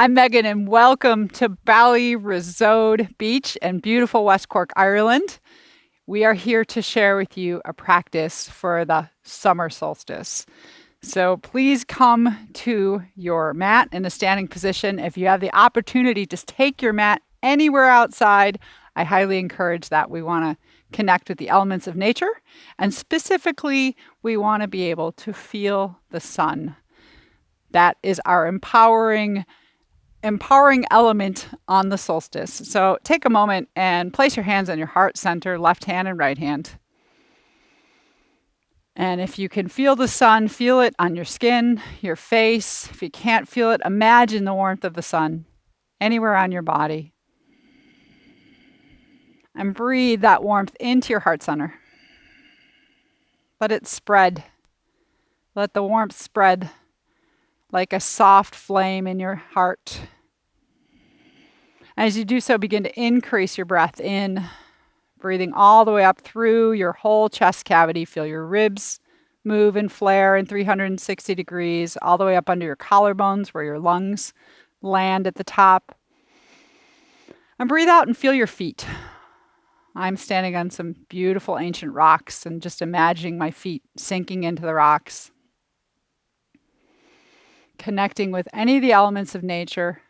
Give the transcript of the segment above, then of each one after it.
I'm Megan, and welcome to Ballyrisode Beach in beautiful West Cork, Ireland. We are here to share with you a practice for the summer solstice. So please come to your mat in a standing position. If you have the opportunity, just take your mat anywhere outside. I highly encourage that. We want to connect with the elements of nature, and specifically, we want to be able to feel the sun. That is our empowering element on the solstice. So take a moment and place your hands on your heart center, left hand and right hand. And if you can feel the sun, feel it on your skin, your face. If you can't feel it, imagine the warmth of the sun anywhere on your body. And breathe that warmth into your heart center. Let it spread. Let the warmth spread like a soft flame in your heart. As you do so, begin to increase your breath in, breathing all the way up through your whole chest cavity. Feel your ribs move and flare in 360 degrees, all the way up under your collarbones where your lungs land at the top. And breathe out and feel your feet. I'm standing on some beautiful ancient rocks and just imagining my feet sinking into the rocks, connecting with any of the elements of nature.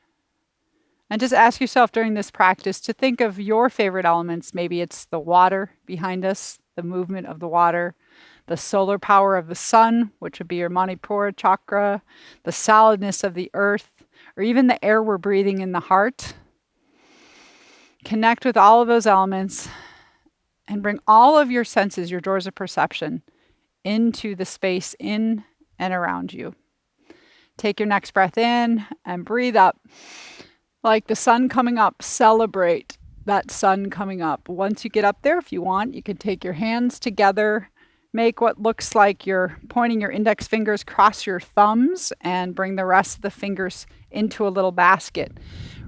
And just ask yourself during this practice to think of your favorite elements. Maybe it's the water behind us, the movement of the water, the solar power of the sun, which would be your Manipura chakra, the solidness of the earth, or even the air we're breathing in the heart. Connect with all of those elements and bring all of your senses, your doors of perception, into the space in and around you. Take your next breath in and breathe up. Like the sun coming up, celebrate that sun coming up. Once you get up there, if you want, you can take your hands together, make what looks like you're pointing your index fingers, cross your thumbs, and bring the rest of the fingers into a little basket.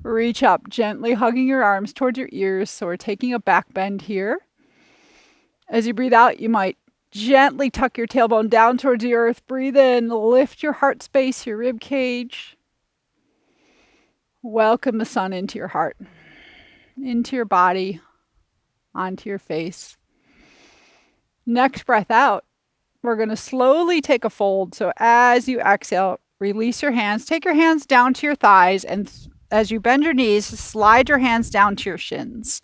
Reach up, gently hugging your arms towards your ears. So we're taking a back bend here. As you breathe out, you might gently tuck your tailbone down towards the earth. Breathe in, lift your heart space, your rib cage. Welcome the sun into your heart, into your body, onto your face. Next breath out, we're going to slowly take a fold. So as you exhale, release your hands. Take your hands down to your thighs, and as you bend your knees, slide your hands down to your shins.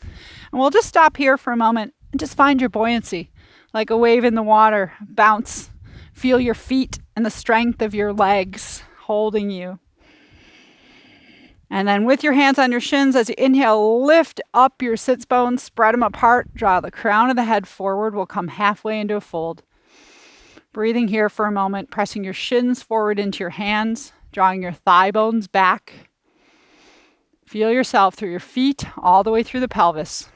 And we'll just stop here for a moment and just find your buoyancy. Like a wave in the water, bounce. Feel your feet and the strength of your legs holding you. And then with your hands on your shins, as you inhale, lift up your sits bones, spread them apart, draw the crown of the head forward. We'll come halfway into a fold. Breathing here for a moment, pressing your shins forward into your hands, drawing your thigh bones back. Feel yourself through your feet, all the way through the pelvis.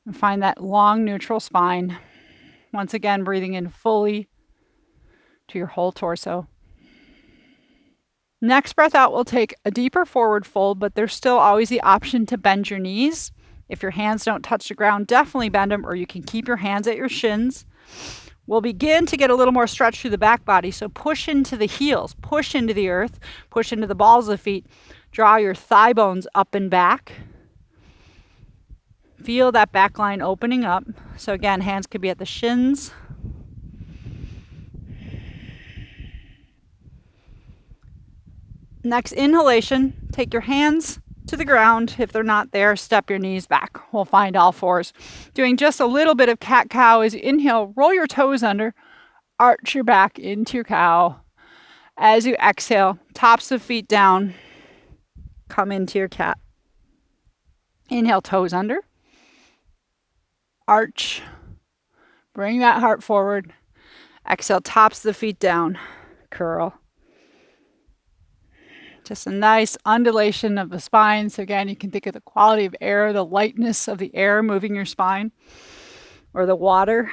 And find that long neutral spine. Once again, breathing in fully to your whole torso. Next breath out, we'll take a deeper forward fold, but there's still always the option to bend your knees. If your hands don't touch the ground, definitely bend them, or you can keep your hands at your shins. We'll begin to get a little more stretch through the back body, so push into the heels, push into the earth, push into the balls of the feet. Draw your thigh bones up and back. Feel that back line opening up. So again, hands could be at the shins. Next inhalation, take your hands to the ground. If they're not there, step your knees back. We'll find all fours. Doing just a little bit of cat-cow. As you inhale, roll your toes under, arch your back into your cow. As you exhale, tops of feet down, come into your cat. Inhale, toes under, arch, bring that heart forward. Exhale, tops of the feet down, curl. Just a nice undulation of the spine. So again, you can think of the quality of air, the lightness of the air moving your spine, or the water,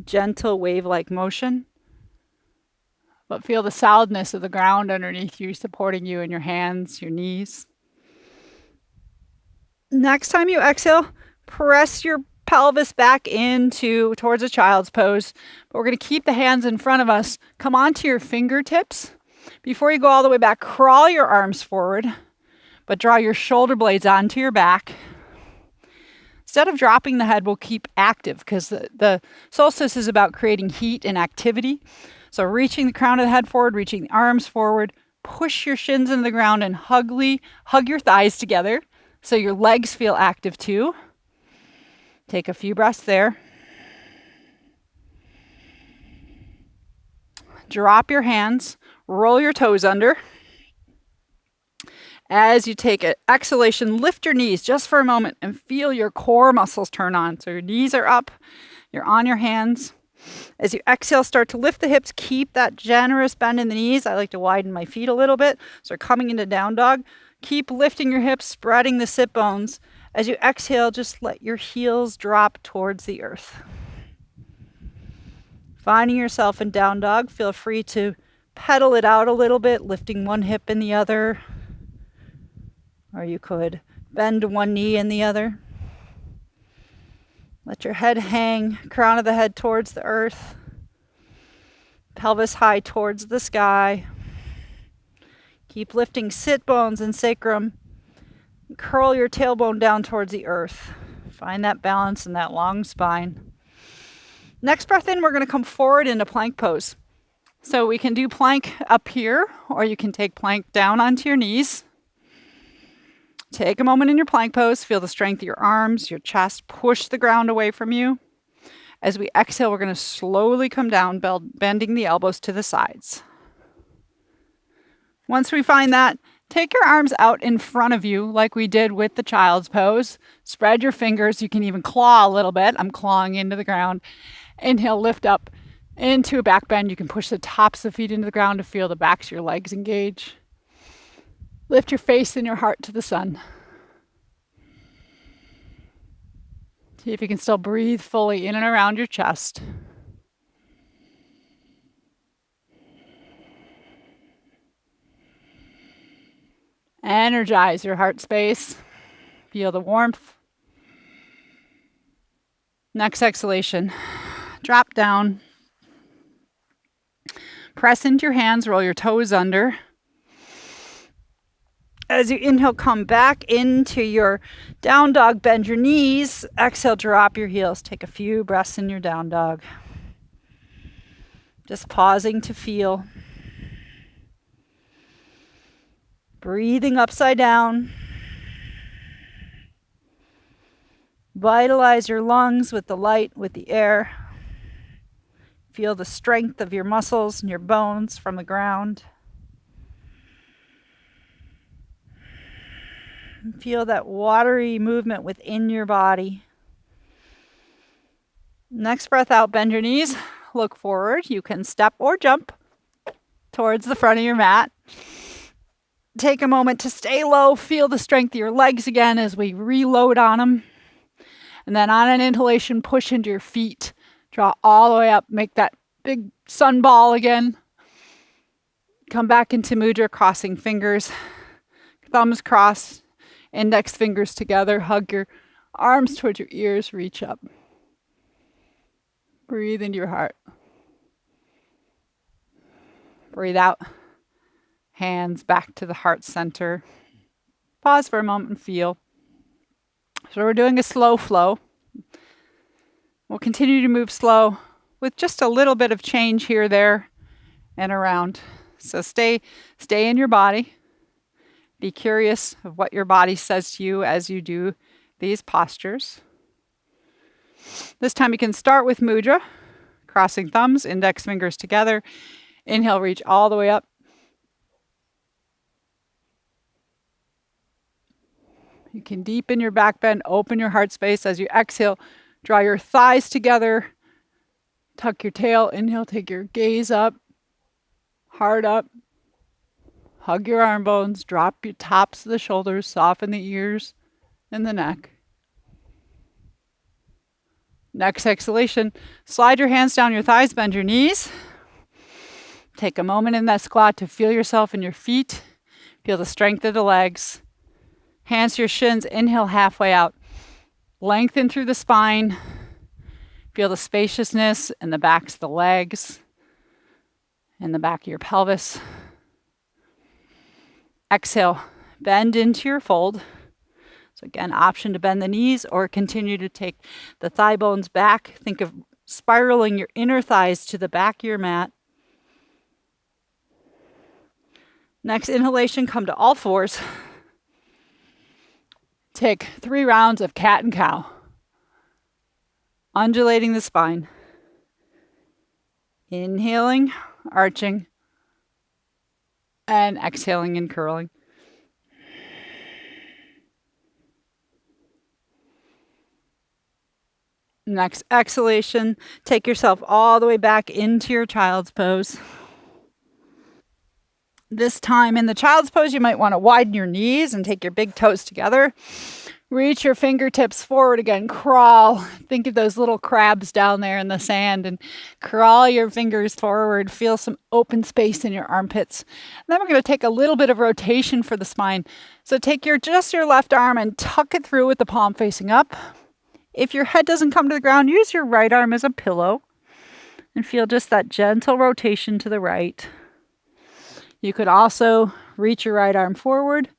gentle wave-like motion. But feel the solidness of the ground underneath you, supporting you in your hands, your knees. Next time you exhale, press your pelvis back towards a child's pose. But we're going to keep the hands in front of us. Come onto your fingertips. Before you go all the way back, crawl your arms forward, but draw your shoulder blades onto your back. Instead of dropping the head, we'll keep active because the solstice is about creating heat and activity. So reaching the crown of the head forward, reaching the arms forward, push your shins into the ground and hug your thighs together so your legs feel active too. Take a few breaths there. Drop your hands, roll your toes under. As you take an exhalation, lift your knees just for a moment and feel your core muscles turn on. So your knees are up, you're on your hands. As you exhale, start to lift the hips, keep that generous bend in the knees. I like to widen my feet a little bit. So coming into down dog, keep lifting your hips, spreading the sit bones. As you exhale, just let your heels drop towards the earth. Finding yourself in down dog, feel free to pedal it out a little bit, lifting one hip and the other. Or you could bend one knee and the other. Let your head hang, crown of the head towards the earth. Pelvis high towards the sky. Keep lifting sit bones and sacrum. Curl your tailbone down towards the earth. Find that balance in that long spine. Next breath in, we're going to come forward into plank pose. So we can do plank up here, or you can take plank down onto your knees. Take a moment in your plank pose. Feel the strength of your arms, your chest. Push the ground away from you. As we exhale, we're going to slowly come down, bending the elbows to the sides. Once we find that, take your arms out in front of you like we did with the child's pose. Spread your fingers. You can even claw a little bit. I'm clawing into the ground. Inhale, lift up into a back bend. You can push the tops of the feet into the ground to feel the backs of your legs engage. Lift your face and your heart to the sun. See if you can still breathe fully in and around your chest. Energize your heart space. Feel the warmth. Next exhalation. Drop down. Press into your hands, roll your toes under. As you inhale, come back into your down dog, bend your knees. Exhale, drop your heels. Take a few breaths in your down dog. Just pausing to feel. Breathing upside down. Vitalize your lungs with the light, with the air. Feel the strength of your muscles and your bones from the ground. Feel that watery movement within your body. Next breath out, bend your knees, look forward. You can step or jump towards the front of your mat. Take a moment to stay low, feel the strength of your legs again as we reload on them. And then on an inhalation, push into your feet. Draw all the way up, make that big sun ball again. Come back into mudra, crossing fingers, thumbs crossed. Index fingers together, hug your arms towards your ears, reach up. Breathe into your heart. Breathe out. Hands back to the heart center. Pause for a moment and feel. So we're doing a slow flow. We'll continue to move slow with just a little bit of change here, there, and around. So stay in your body. Be curious of what your body says to you as you do these postures. This time you can start with mudra, crossing thumbs, index fingers together. Inhale, reach all the way up. You can deepen your back bend, open your heart space. As you exhale, draw your thighs together. Tuck your tail. Inhale, take your gaze up, heart up. Hug your arm bones, drop your tops of the shoulders, soften the ears and the neck. Next exhalation, slide your hands down your thighs, bend your knees. Take a moment in that squat to feel yourself in your feet. Feel the strength of the legs. Hands to your shins, inhale halfway out. Lengthen through the spine. Feel the spaciousness in the backs of the legs and the back of your pelvis. Exhale, bend into your fold. So again, option to bend the knees or continue to take the thigh bones back. Think of spiraling your inner thighs to the back of your mat. Next inhalation, come to all fours. Take 3 rounds of cat and cow. Undulating the spine. Inhaling, arching, and exhaling and curling. Next exhalation, take yourself all the way back into your child's pose. This time in the child's pose, you might want to widen your knees and take your big toes together. Reach your fingertips forward again. Crawl. Think of those little crabs down there in the sand and crawl your fingers forward. Feel some open space in your armpits. And then we're going to take a little bit of rotation for the spine. So take just your left arm and tuck it through with the palm facing up. If your head doesn't come to the ground, use your right arm as a pillow and feel just that gentle rotation to the right. You could also reach your right arm forward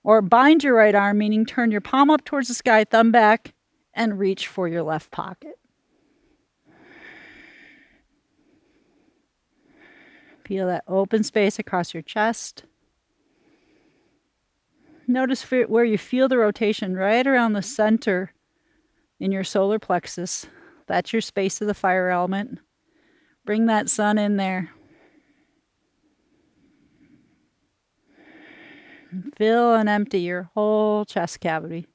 or bind your right arm, meaning turn your palm up towards the sky, thumb back, and reach for your left pocket. Feel that open space across your chest. Notice where you feel the rotation right around the center in your solar plexus. That's your space of the fire element. Bring that sun in there. Fill and empty your whole chest cavity.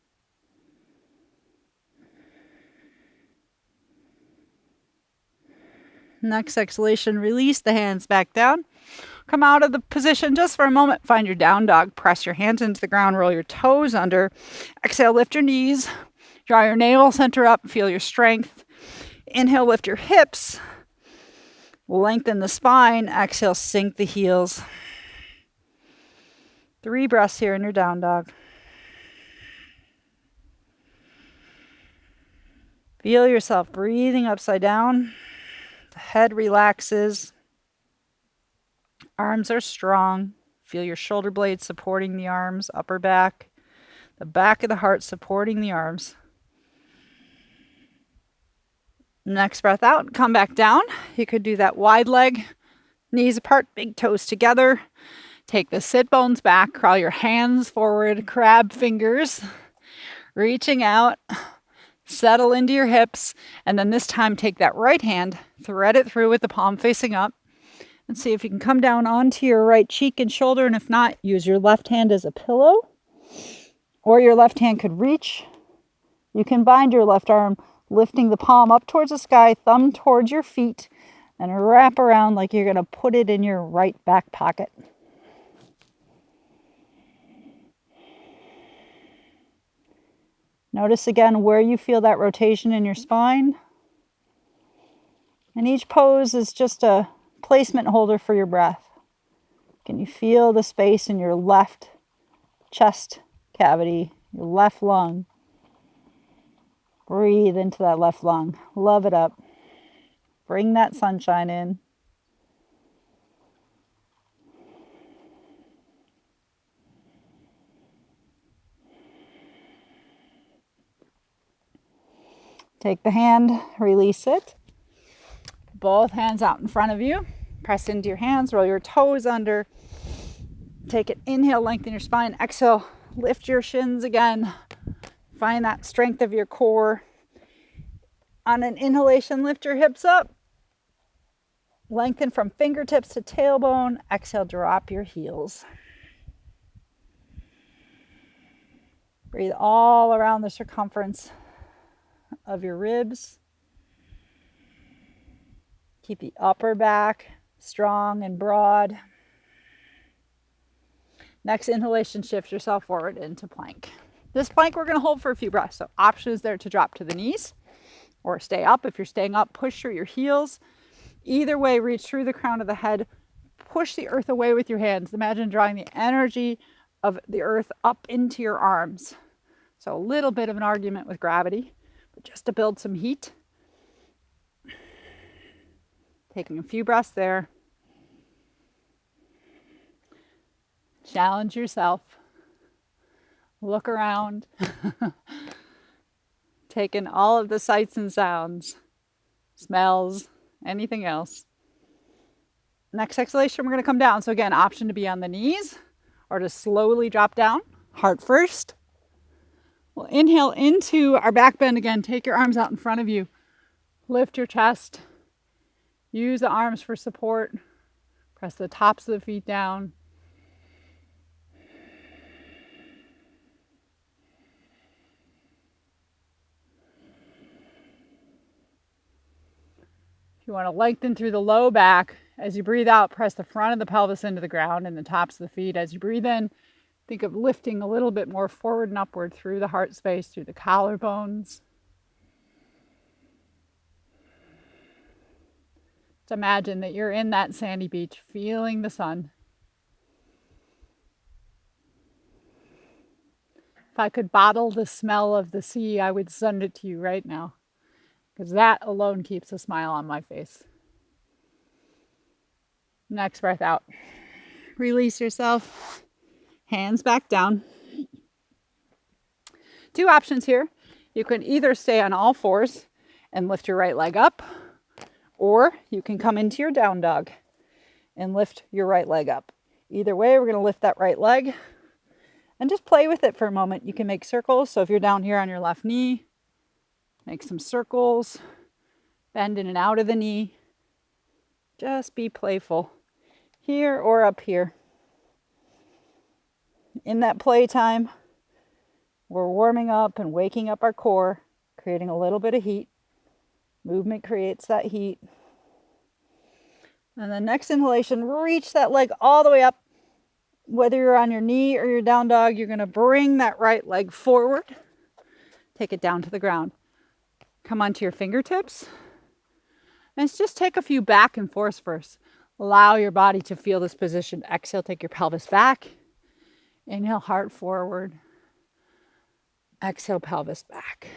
Next exhalation, release the hands back down. Come out of the position just for a moment. Find your down dog. Press your hands into the ground. Roll your toes under. Exhale, lift your knees. Draw your navel center up. Feel your strength. Inhale, lift your hips. Lengthen the spine. Exhale, sink the heels. 3 breaths here in your down dog. Feel yourself breathing upside down. The head relaxes. Arms are strong. Feel your shoulder blades supporting the arms, upper back. The back of the heart supporting the arms. Next breath out, come back down. You could do that wide leg, knees apart, big toes together. Take the sit bones back, crawl your hands forward, crab fingers, reaching out. Settle into your hips, and then this time take that right hand, thread it through with the palm facing up, and see if you can come down onto your right cheek and shoulder, and if not, use your left hand as a pillow, or your left hand could reach. You can bind your left arm, lifting the palm up towards the sky, thumb towards your feet, and wrap around like you're going to put it in your right back pocket. Notice again where you feel that rotation in your spine. And each pose is just a placement holder for your breath. Can you feel the space in your left chest cavity, your left lung? Breathe into that left lung. Love it up. Bring that sunshine in. Take the hand, release it. Both hands out in front of you. Press into your hands, roll your toes under. Take an inhale, lengthen your spine. Exhale, lift your shins again. Find that strength of your core. On an inhalation, lift your hips up. Lengthen from fingertips to tailbone. Exhale, drop your heels. Breathe all around the circumference of your ribs. Keep the upper back strong and broad. Next inhalation, shift yourself forward into plank. This plank we're going to hold for a few breaths. So option is there to drop to the knees or stay up. If you're staying up, push through your heels. Either way, reach through the crown of the head. Push the earth away with your hands. Imagine drawing the energy of the earth up into your arms. So a little bit of an argument with gravity, but just to build some heat. Taking a few breaths there. Challenge yourself. Look around. Take in all of the sights and sounds, smells, anything else. Next exhalation, we're going to come down. So again, option to be on the knees or to slowly drop down, heart first. We'll inhale into our back bend again. Take your arms out in front of you. Lift your chest. Use the arms for support. Press the tops of the feet down. If you want to lengthen through the low back, as you breathe out, press the front of the pelvis into the ground and the tops of the feet. As you breathe in, think of lifting a little bit more forward and upward through the heart space, through the collarbones. Just imagine that you're in that sandy beach, feeling the sun. If I could bottle the smell of the sea, I would send it to you right now, because that alone keeps a smile on my face. Next breath out. Release yourself. Hands back down. Two options here. You can either stay on all fours and lift your right leg up, or you can come into your down dog and lift your right leg up. Either way, we're going to lift that right leg and just play with it for a moment. You can make circles. So if you're down here on your left knee, make some circles, bend in and out of the knee. Just be playful here or up here. In that playtime, we're warming up and waking up our core, creating a little bit of heat. Movement creates that heat. And the next inhalation, reach that leg all the way up. Whether you're on your knee or your down dog, you're going to bring that right leg forward. Take it down to the ground. Come onto your fingertips. And just take a few back and forth first. Allow your body to feel this position. Exhale, take your pelvis back. Inhale, heart forward. Exhale, pelvis back.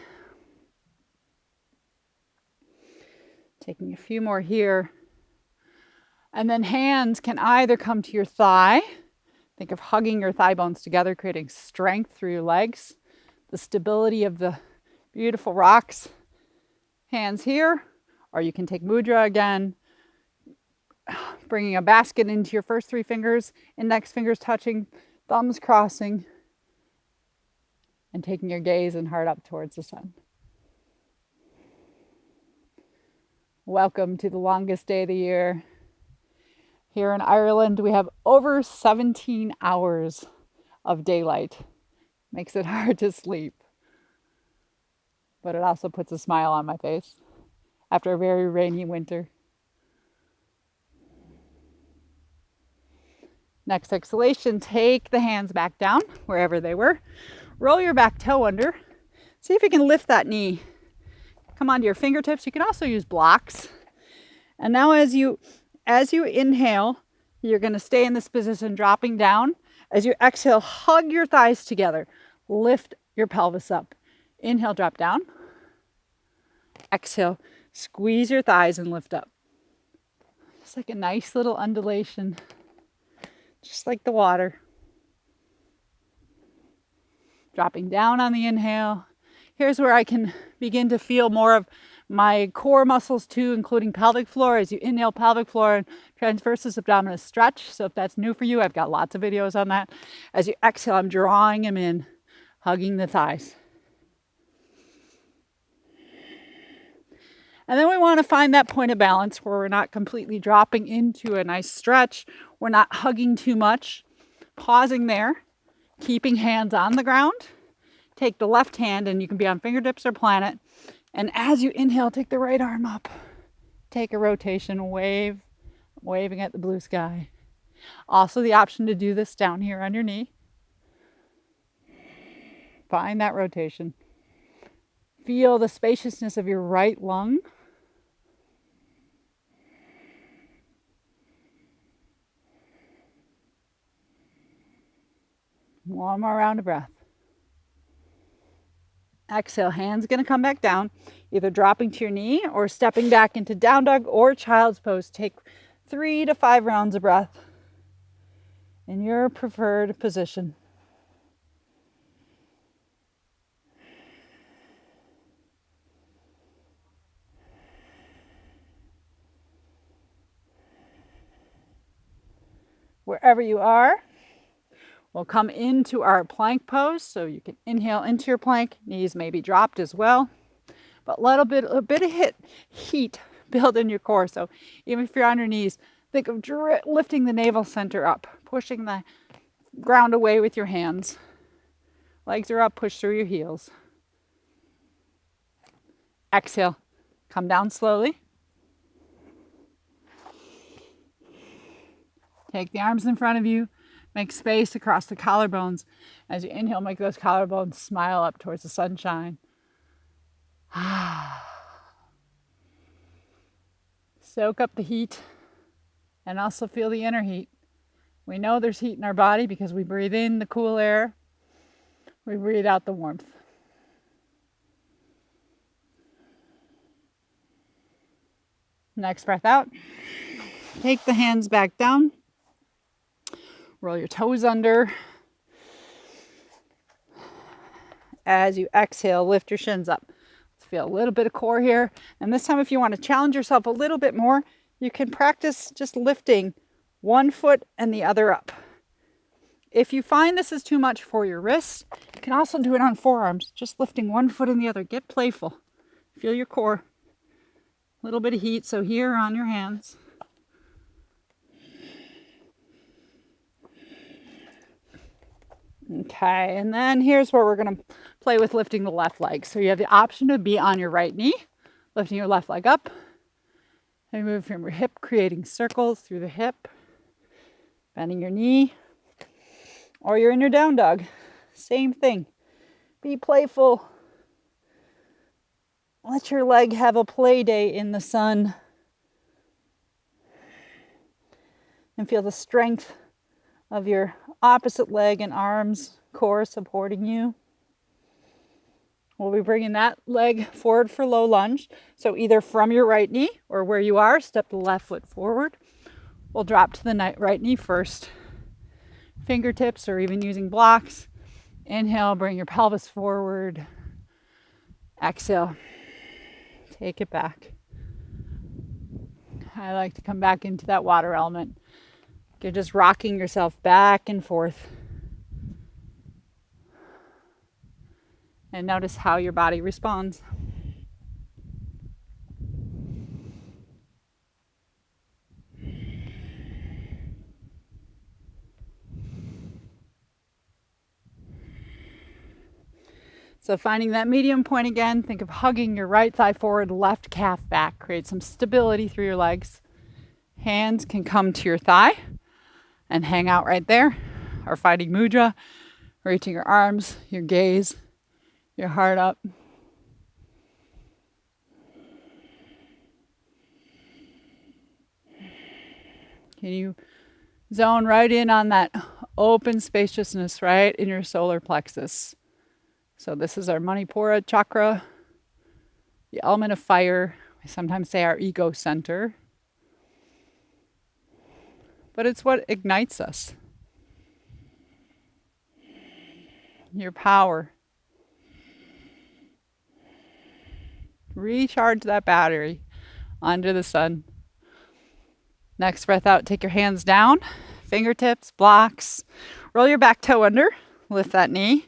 Taking a few more here. And then hands can either come to your thigh. Think of hugging your thigh bones together, creating strength through your legs. The stability of the beautiful rocks. Hands here. Or you can take mudra again. Bringing a basket into your first three fingers. Index fingers touching. Thumbs crossing. And taking your gaze and heart up towards the sun. Welcome to the longest day of the year. Here in Ireland, we have over 17 hours of daylight. Makes it hard to sleep. But it also puts a smile on my face after a very rainy winter. Next exhalation, take the hands back down wherever they were. Roll your back toe under. See if you can lift that knee. Come onto your fingertips. You can also use blocks. And now as you inhale, you're going to stay in this position, dropping down. As you exhale, hug your thighs together. Lift your pelvis up. Inhale, drop down. Exhale, squeeze your thighs and lift up. It's like a nice little undulation, just like the water. Dropping down on the inhale. Here's where I can begin to feel more of my core muscles too, including pelvic floor. As you inhale, pelvic floor and transversus abdominis stretch. So if that's new for you, I've got lots of videos on that. As you exhale, I'm drawing them in, hugging the thighs. And then we want to find that point of balance where we're not completely dropping into a nice stretch. We're not hugging too much. Pausing there, keeping hands on the ground. Take the left hand, and you can be on fingertips or planet. And as you inhale, take the right arm up. Take a rotation, waving at the blue sky. Also the option to do this down here on your knee. Find that rotation. Feel the spaciousness of your right lung. One more round of breath. Exhale, hands going to come back down, either dropping to your knee or stepping back into down dog or child's pose. Take 3 to 5 rounds of breath. in your preferred position. Wherever you are, we'll come into our plank pose. So you can inhale into your plank, knees may be dropped as well, but a bit of heat build in your core. So even if you're on your knees, think of lifting the navel center up, pushing the ground away with your hands. Legs are up, push through your heels. Exhale, come down slowly. Take the arms in front of you, make space across the collarbones. As you inhale, make those collarbones smile up towards the sunshine. Soak up the heat and also feel the inner heat. We know there's heat in our body because we breathe in the cool air, we breathe out the warmth. Next breath out. Take the hands back down. Roll your toes under. As you exhale, lift your shins up. Let's feel a little bit of core here. And this time, if you want to challenge yourself a little bit more, you can practice just lifting one foot and the other up. If you find this is too much for your wrists, you can also do it on forearms, just lifting one foot and the other. Get playful. Feel your core. A little bit of heat, so here on your hands. Okay, and then here's where we're going to play with lifting the left leg. So you have the option to be on your right knee, lifting your left leg up, and move from your hip, creating circles through the hip, bending your knee, or you're in your down dog. Same thing. Be playful. Let your leg have a play day in the sun. And feel the strength of your opposite leg and arms, core supporting you. We'll be bringing that leg forward for low lunge. So either from your right knee or where you are, step the left foot forward. We'll drop to the right knee first. Fingertips or even using blocks. Inhale, bring your pelvis forward. Exhale, take it back. I like to come back into that water element. You're just rocking yourself back and forth. And notice how your body responds. So finding that medium point again, think of hugging your right thigh forward, left calf back. Create some stability through your legs. Hands can come to your thigh and hang out right there. Or finding mudra, reaching your arms, your gaze, your heart up. Can you zone right in on that open spaciousness right in your solar plexus? So this is our Manipura chakra, the element of fire. We sometimes say our ego center. But it's what ignites us. Your power. Recharge that battery under the sun. Next breath out, take your hands down, fingertips, blocks. Roll your back toe under, lift that knee.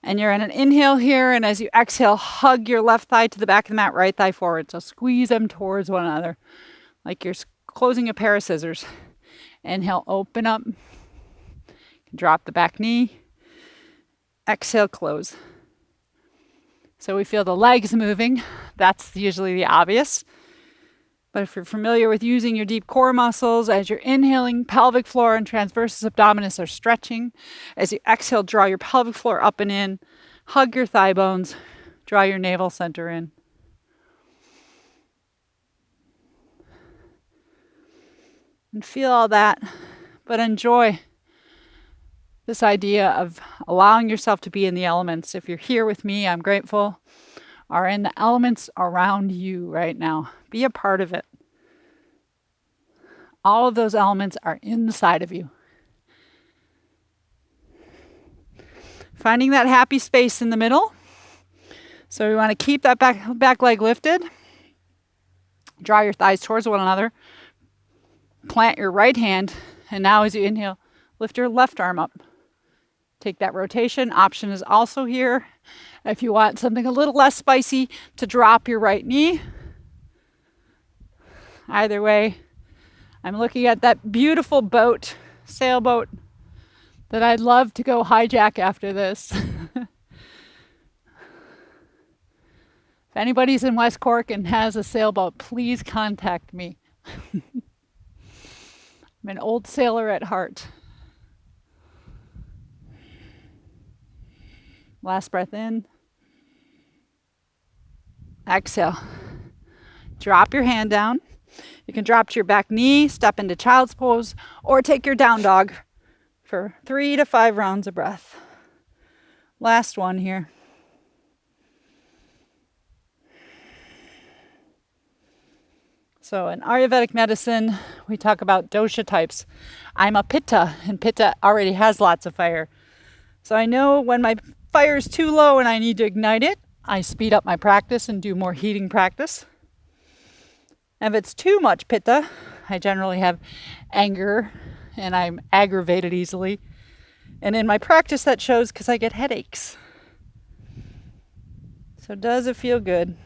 And you're in an inhale here, and as you exhale, hug your left thigh to the back of the mat, right thigh forward. So squeeze them towards one another, like you're closing a pair of scissors. Inhale, open up. Drop the back knee. Exhale, close. So we feel the legs moving. That's usually the obvious. But if you're familiar with using your deep core muscles, as you're inhaling, pelvic floor and transversus abdominis are stretching. As you exhale, draw your pelvic floor up and in. Hug your thigh bones. Draw your navel center in. And feel all that, but enjoy this idea of allowing yourself to be in the elements. If you're here with me, I'm grateful. Are in the elements around you right now. Be a part of it. All of those elements are inside of you. Finding that happy space in the middle. So we want to keep that back leg lifted. Draw your thighs towards one another. Plant your right hand. And now as you inhale, lift your left arm up. Take that rotation. Option is also here. If you want something a little less spicy, to drop your right knee. Either way, I'm looking at that beautiful boat, sailboat, that I'd love to go hijack after this. If anybody's in West Cork and has a sailboat, please contact me. I'm an old sailor at heart. Last breath in. Exhale. Drop your hand down. You can drop to your back knee, step into child's pose, or take your down dog for 3 to 5 rounds of breath. Last one here. So in Ayurvedic medicine, we talk about dosha types. I'm a pitta, and pitta already has lots of fire. So I know when my fire is too low and I need to ignite it, I speed up my practice and do more heating practice. If it's too much pitta, I generally have anger and I'm aggravated easily. And in my practice that shows because I get headaches. So does it feel good?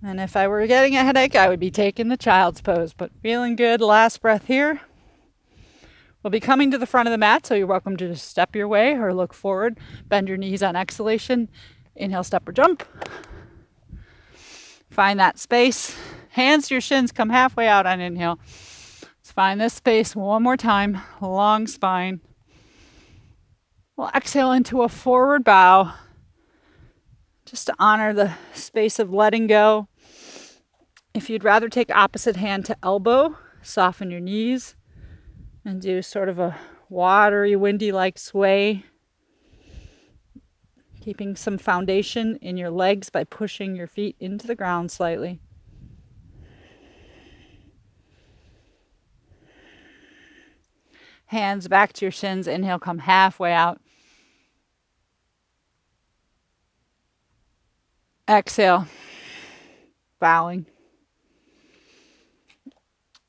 And if I were getting a headache, I would be taking the child's pose. But feeling good, last breath here. We'll be coming to the front of the mat, so you're welcome to just step your way or look forward. Bend your knees on exhalation. Inhale, step or jump. Find that space. Hands to your shins, come halfway out on inhale. Let's find this space one more time. Long spine. We'll exhale into a forward bow, just to honor the space of letting go. If you'd rather take opposite hand to elbow, soften your knees and do sort of a watery, windy-like sway. Keeping some foundation in your legs by pushing your feet into the ground slightly. Hands back to your shins. Inhale, come halfway out. Exhale, bowing.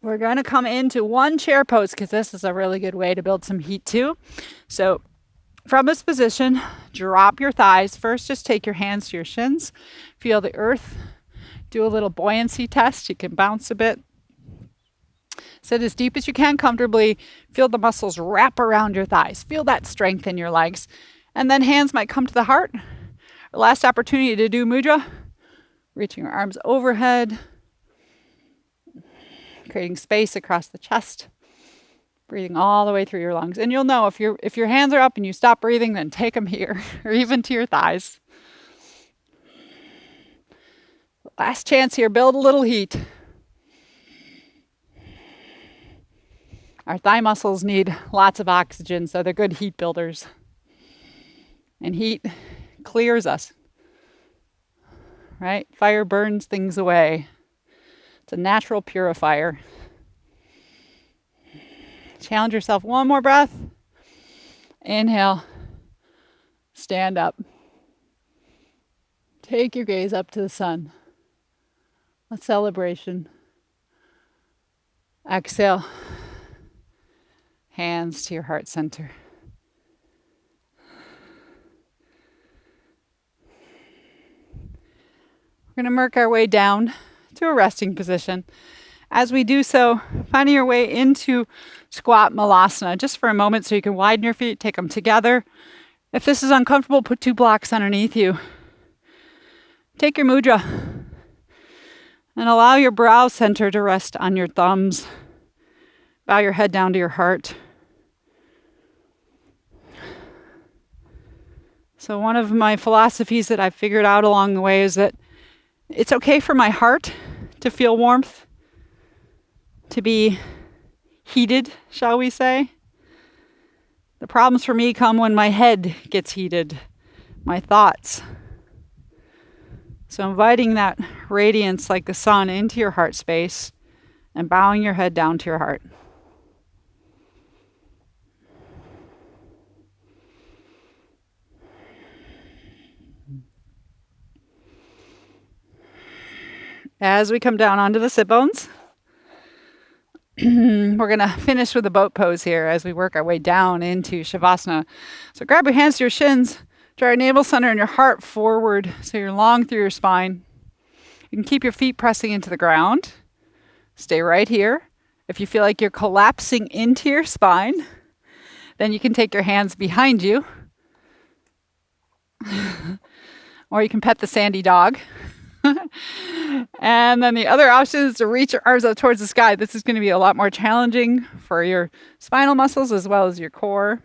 We're going to come into one chair pose because this is a really good way to build some heat too. So from this position, drop your thighs. First, just take your hands to your shins. Feel the earth. Do a little buoyancy test. You can bounce a bit. Sit as deep as you can comfortably. Feel the muscles wrap around your thighs. Feel that strength in your legs. And then hands might come to the heart. Last opportunity to do mudra. Reaching your arms overhead. Creating space across the chest. Breathing all the way through your lungs. And you'll know if your hands are up and you stop breathing, then take them here or even to your thighs. Last chance here, build a little heat. Our thigh muscles need lots of oxygen, so they're good heat builders. And heat clears us, right? Fire burns things away. It's a natural purifier. Challenge yourself. One more breath. Inhale. Stand up. Take your gaze up to the sun. A celebration. Exhale. Hands to your heart center. We're going to work our way down to a resting position. As we do so, finding your way into squat malasana just for a moment so you can widen your feet, take them together. If this is uncomfortable, put 2 blocks underneath you. Take your mudra and allow your brow center to rest on your thumbs. Bow your head down to your heart. So one of my philosophies that I've figured out along the way is that it's okay for my heart to feel warmth, to be heated, shall we say. The problems for me come when my head gets heated, my thoughts. So inviting that radiance like the sun into your heart space and bowing your head down to your heart. As we come down onto the sit bones, we're going to finish with a boat pose here as we work our way down into Savasana. So grab your hands to your shins, draw your navel center and your heart forward so you're long through your spine. You can keep your feet pressing into the ground. Stay right here. If you feel like you're collapsing into your spine, then you can take your hands behind you. Or you can pet the sandy dog. And then the other option is to reach your arms up towards the sky. This is going to be a lot more challenging for your spinal muscles as well as your core.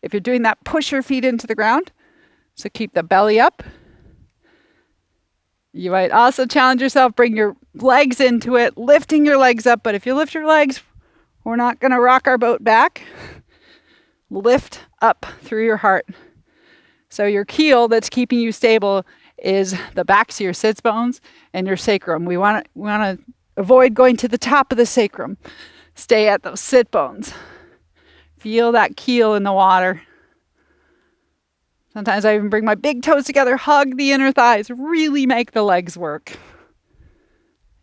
If you're doing that, push your feet into the ground. So keep the belly up. You might also challenge yourself, bring your legs into it, lifting your legs up. But if you lift your legs, we're not going to rock our boat back. Lift up through your heart. So your keel that's keeping you stable is the backs of your sits bones and your sacrum. We want to avoid going to the top of the sacrum. Stay at those sit bones. Feel that keel in the water. Sometimes I even bring my big toes together, hug the inner thighs, really make the legs work.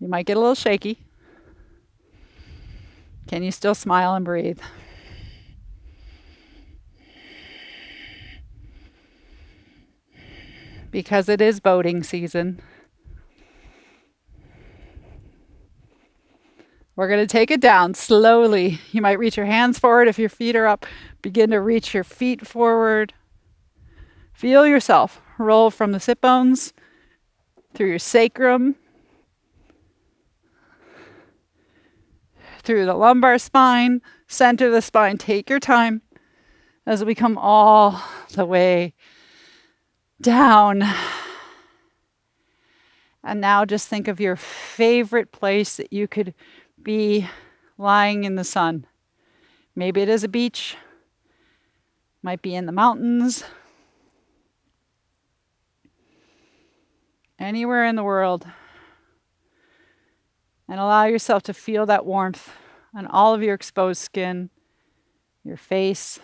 You might get a little shaky. Can you still smile and breathe? Because it is boating season. We're going to take it down slowly. You might reach your hands forward if your feet are up. Begin to reach your feet forward. Feel yourself roll from the sit bones through your sacrum, through the lumbar spine, center of the spine. Take your time as we come all the way down. And now just think of your favorite place that you could be lying in the sun. Maybe it is a beach, might be in the mountains, anywhere in the world. And allow yourself to feel that warmth on all of your exposed skin, your face.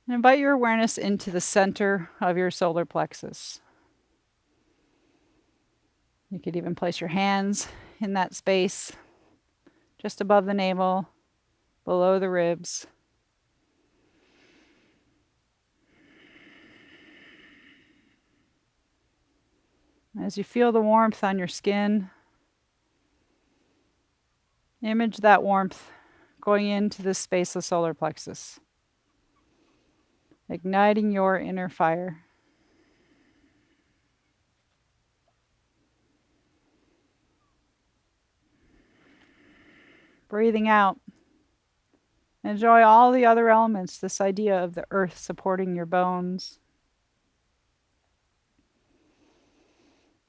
And invite your awareness into the center of your solar plexus. You could even place your hands in that space, just above the navel, below the ribs. As you feel the warmth on your skin, image that warmth going into the space of solar plexus, igniting your inner fire. Breathing out. Enjoy all the other elements, this idea of the earth supporting your bones,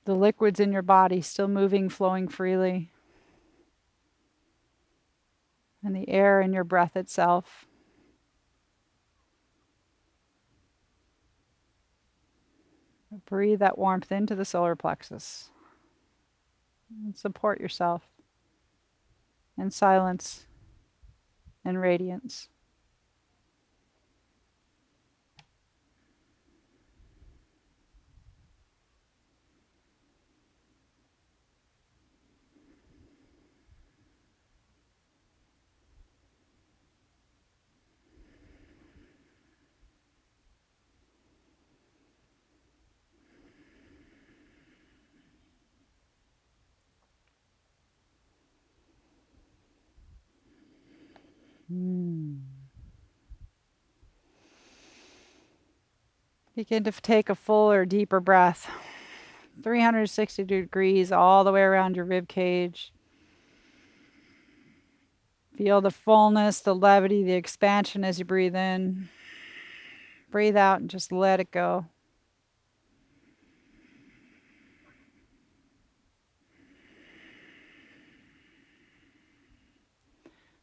the liquids in your body still moving, flowing freely, and the air in your breath itself. Breathe that warmth into the solar plexus and support yourself in silence and radiance. Begin to take a fuller, deeper breath. 360 degrees all the way around your rib cage. Feel the fullness, the levity, the expansion as you breathe in. Breathe out and just let it go.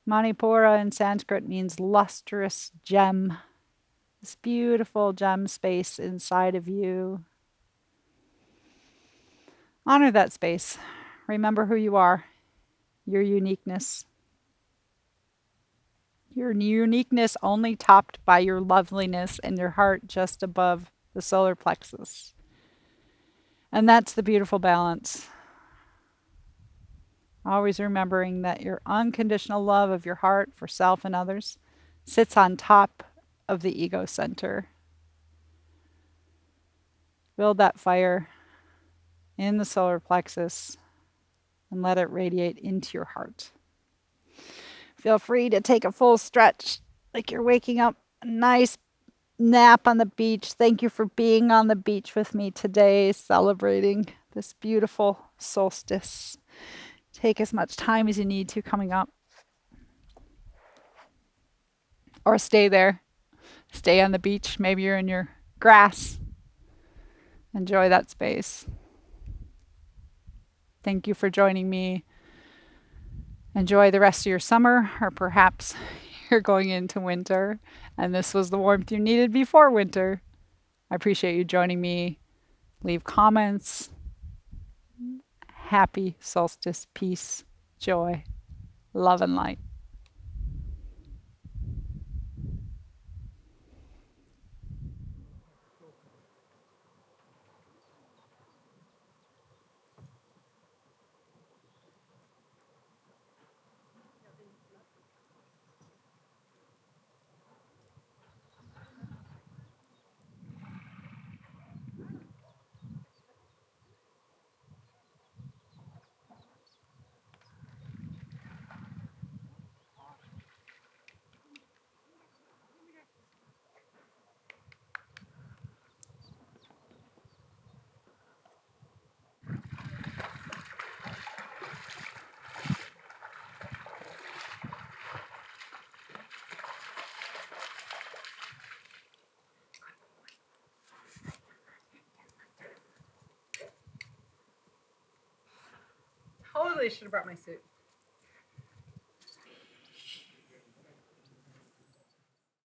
Manipura in Sanskrit means lustrous gem. This beautiful gem space inside of you. Honor that space. Remember who you are, your uniqueness. Your uniqueness only topped by your loveliness and your heart just above the solar plexus. And that's the beautiful balance. Always remembering that your unconditional love of your heart for self and others sits on top of the ego center. Build that fire in the solar plexus and let it radiate into your heart. Feel free to take a full stretch like you're waking up. A nice nap on the beach. Thank you for being on the beach with me today, celebrating this beautiful solstice. Take as much time as you need to coming up. Or stay there. Stay on the beach. Maybe you're in your grass. Enjoy that space. Thank you for joining me. Enjoy the rest of your summer, or perhaps you're going into winter and this was the warmth you needed before winter. I appreciate you joining me. Leave comments. Happy solstice, peace, joy, love, and light. Totally should have brought my suit.